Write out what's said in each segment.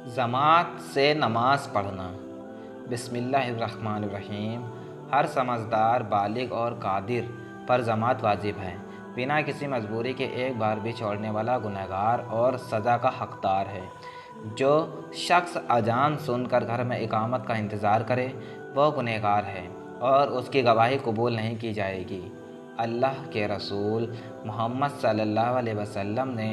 जमात से नमाज पढ़ना। बिस्मिल्लाहिर्रहमानिर्रहीम। हर समझदार बालिग और कादिर पर जमात वाजिब है। बिना किसी मजबूरी के एक बार भी छोड़ने वाला गुनहगार और सज़ा का हकदार है। जो शख्स अजान सुनकर घर में इकामत का इंतज़ार करे वो गुनहगार है और उसकी गवाही कबूल नहीं की जाएगी। अल्लाह के रसूल मोहम्मद सल्लल्लाहु अलैहि वसल्लम ने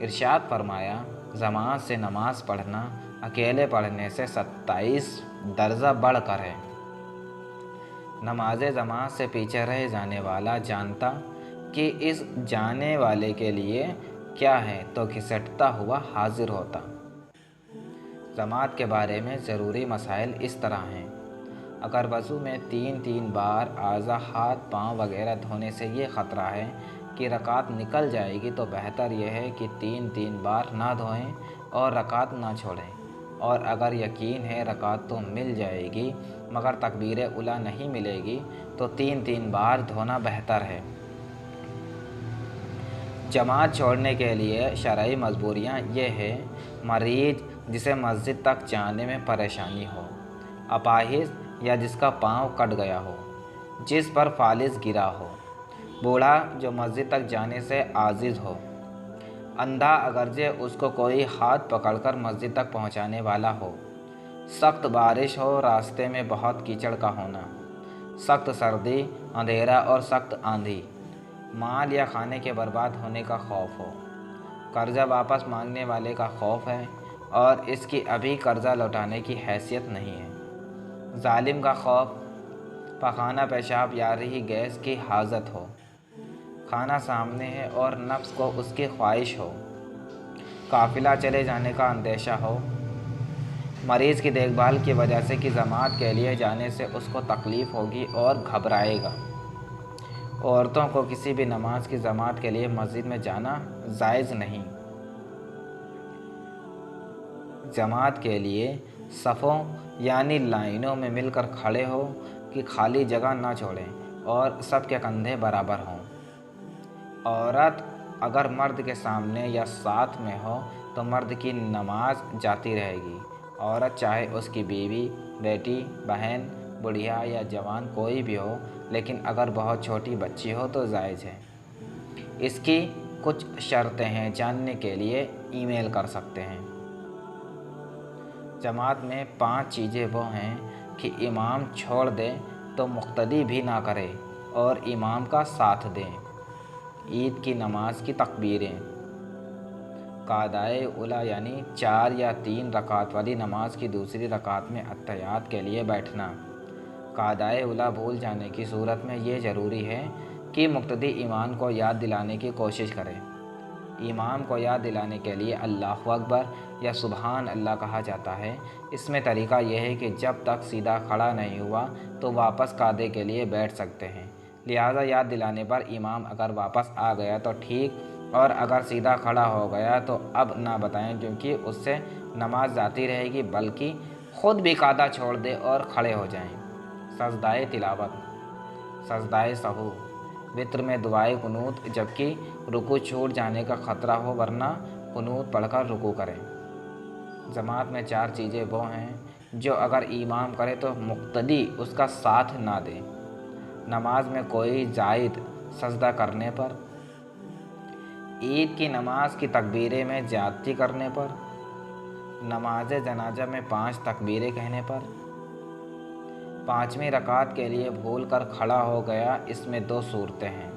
इरशाद फरमाया, जमात से नमाज पढ़ना अकेले पढ़ने से 27 दर्जा बढ़ कर है। नमाज जमात से पीछे रह जाने वाला जानता कि इस जाने वाले के लिए क्या है तो घिसटता हुआ हाजिर होता। जमात के बारे में ज़रूरी मसाइल इस तरह हैं। अगर वज़ू में 3 बार आज़ा, हाथ, पाँव वगैरह धोने से ये ख़तरा है कि रकात निकल जाएगी तो बेहतर यह है कि 3 बार ना धोएं और रकात ना छोड़ें। और अगर यकीन है रकात तो मिल जाएगी मगर तकबीर उला नहीं मिलेगी तो 3 बार धोना बेहतर है। जमात छोड़ने के लिए शरई मजबूरियाँ ये है: मरीज जिसे मस्जिद तक जाने में परेशानी हो, अपाहिज या जिसका पाँव कट गया हो, जिस पर फालिज गिरा हो, बूढ़ा जो मस्जिद तक जाने से आजिज़ हो, अंधा अगरचे उसको कोई हाथ पकड़कर मस्जिद तक पहुंचाने वाला हो, सख्त बारिश हो, रास्ते में बहुत कीचड़ का होना, सख्त सर्दी, अंधेरा और सख्त आंधी, माल या खाने के बर्बाद होने का खौफ हो, कर्जा वापस मांगने वाले का खौफ है और इसकी अभी कर्जा लौटाने की हैसियत नहीं है, जालिम का खौफ, पखाना पेशाब या रही गैस की हाजत हो, खाना सामने है और नफ्स को उसकी ख्वाहिश हो, काफिला चले जाने का अंदेशा हो, मरीज़ की देखभाल की वजह से कि जमात के लिए जाने से उसको तकलीफ़ होगी और घबराएगा। औरतों को किसी भी नमाज की जमात के लिए मस्जिद में जाना जायज़ नहीं। जमात के लिए सफ़ों यानी लाइनों में मिलकर खड़े हो कि खाली जगह ना छोड़ें और सबके कंधे बराबर हों। औरत अगर मर्द के सामने या साथ में हो तो मर्द की नमाज जाती रहेगी। औरत चाहे उसकी बीवी, बेटी, बहन, बुढ़िया या जवान कोई भी हो, लेकिन अगर बहुत छोटी बच्ची हो तो जायज़ है। इसकी कुछ शर्तें हैं, जानने के लिए ईमेल कर सकते हैं। जमात में 5 चीज़ें वो हैं कि इमाम छोड़ दे तो मुक्तदी भी ना करे और इमाम का साथ दें। ईद की नमाज की तकबीरें, कादाए उला यानी 4 या 3 रकात वाली नमाज की दूसरी रकात में अत्तहियात के लिए बैठना। कादाए उला भूल जाने की सूरत में ये ज़रूरी है कि मुक्तदी इमाम को याद दिलाने की कोशिश करे। इमाम को याद दिलाने के लिए अल्लाहु अकबर या सुबहान अल्लाह कहा जाता है। इसमें तरीका यह है कि जब तक सीधा खड़ा नहीं हुआ तो वापस कादे के लिए बैठ सकते हैं। लिहाजा याद दिलाने पर इमाम अगर वापस आ गया तो ठीक, और अगर सीधा खड़ा हो गया तो अब ना बताएं क्योंकि उससे नमाज जाती रहेगी, बल्कि ख़ुद भी कादा छोड़ दे और खड़े हो जाएं। सजदाए तिलावत, सजदाए सहू, वित्र में दुआए कुनूत, जबकि रुकू छूट जाने का ख़तरा हो वरना कुनूत पढ़कर रुकू करें। जमात में 4 चीज़ें वो हैं जो अगर इमाम करे तो मुक्तदी उसका साथ ना दे। नमाज में कोई जायद सजदा करने पर, ईद की नमाज की तकबीरें में ज़्यादती करने पर, नमाज जनाजा में 5 तकबीरें कहने पर, 5वीं रकात के लिए भूल कर खड़ा हो गया, इसमें 2 सूरतें हैं।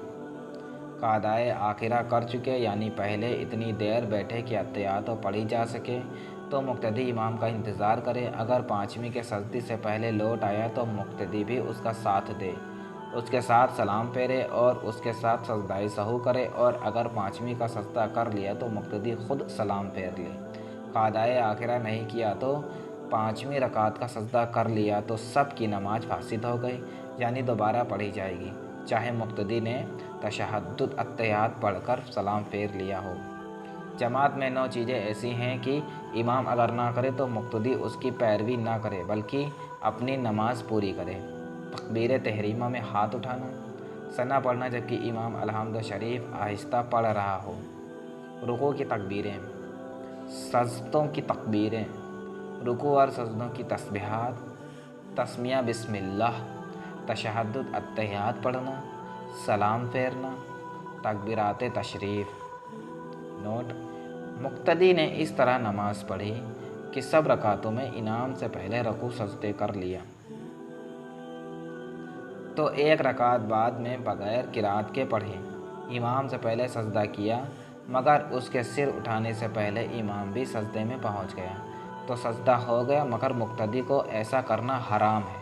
कादाए आखिरा कर चुके यानी पहले इतनी देर बैठे कि अत्तहियात तो पढ़ी जा सके तो मुक्तदी इमाम का इंतज़ार करे। अगर 5वीं के सजदे से पहले लौट आया तो मुक्तदी भी उसका साथ दे, उसके साथ सलाम फेरे और उसके साथ सजदाए सहू करे। और अगर 5वीं का सजदा कर लिया तो मुक्तदी खुद सलाम फेर ले। कादाए आखिरा नहीं किया तो 5वीं रकात का सजदा कर लिया तो सब की नमाज फासिद हो गई, यानी दोबारा पढ़ी जाएगी, चाहे मुक्तदी ने तशहद्दुद अत्तहियात पढ़कर सलाम फेर लिया हो। जमात में 9 चीज़ें ऐसी हैं कि इमाम अगर ना करे तो मुक्तदी उसकी पैरवी ना करे बल्कि अपनी नमाज पूरी करे। तकबीर तहरीमा में हाथ उठाना, सना पढ़ना जबकि इमाम अलहम्द शरीफ आहिस्ता पढ़ रहा हो, रुकू की तकबीरें, सजदों की तकबीरें, رکوع اور سجدوں کی تسبیحات، تسمیہ بسم اللہ، تشہد اتحیات پڑھنا، سلام پھیرنا، تکبیرات تشریف۔ نوٹ: مقتدی نے اس طرح نماز پڑھی کہ سب رکعتوں میں امام سے پہلے رکوع سجدے کر لیا، تو ایک رکعت بعد میں بغیر قرات کے پڑھی، امام سے پہلے سجدہ کیا، مگر اس کے سر اٹھانے سے پہلے امام بھی سجدے میں پہنچ گیا تو سجدہ ہو گیا، مگر مقتدی کو ایسا کرنا حرام ہے۔